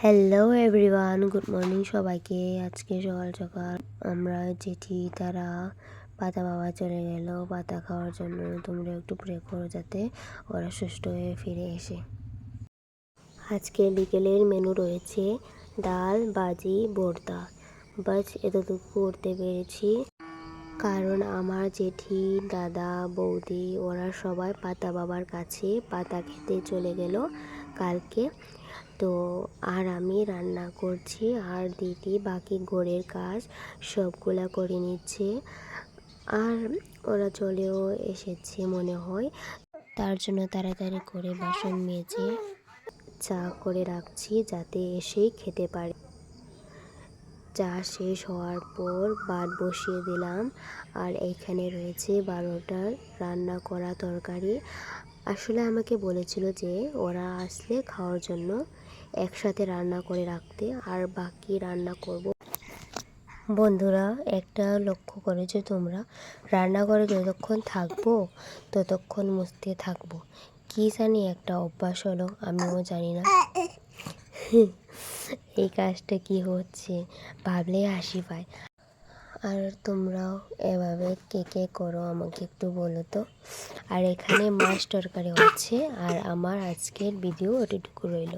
Hello everyone, good morning সবাইকে। আজকে সকাল সকাল আমরা জেঠি তারা পাতা বাবা চলে গেল পাতা খাওয়ার জন্য। তোমরা একটু প্রে করো যাতে ওরা সুস্থ হয়ে ফিরে এসে। আজকে বিকেলের মেনু রয়েছে ডাল, ভাজি, ভর্তা। বাস এতটুকু করতে পেরেছি কারণ আমার জেঠি, দাদা, বৌদি ওরা সবাই পাতা বাবার কাছে পাতা খেতে চলে গেল কালকে। তো আর আমি রান্না করছি আর দিদি বাকি ঘরের কাজ সবগুলা করে নিচ্ছে। আর ওরা চলেও এসেছে মনে হয়, তার জন্য তাড়াতাড়ি করে বাসন মেজে চা করে রাখছি যাতে এসেই খেতে পারে। চা শেষ হওয়ার পর ভাত বসিয়ে দিলাম। আর এখানে রয়েছে 12টার রান্না করা তরকারি। আসলে আমাকে বলেছিল যে ওরা আসলে খাওয়ার জন্য একসাথে রান্না করে রাখতে, আর বাকি রান্না করব। বন্ধুরা, একটা লক্ষ্য করেছো তোমরা, রান্নাঘরে যতক্ষণ থাকবো ততক্ষণ মুছতে থাকবো। কি জানি একটা অভ্যাস হলো, আমিও জানি না এই কাজটা কি হচ্ছে ভাবলেই হাসি পায়। আর তোমরাও এভাবে কে কে করো আমাকে একটু বলো তো। আর এখানে মাছ তরকারি হচ্ছে, আর আমার আজকের ভিডিও এটুকু রইল।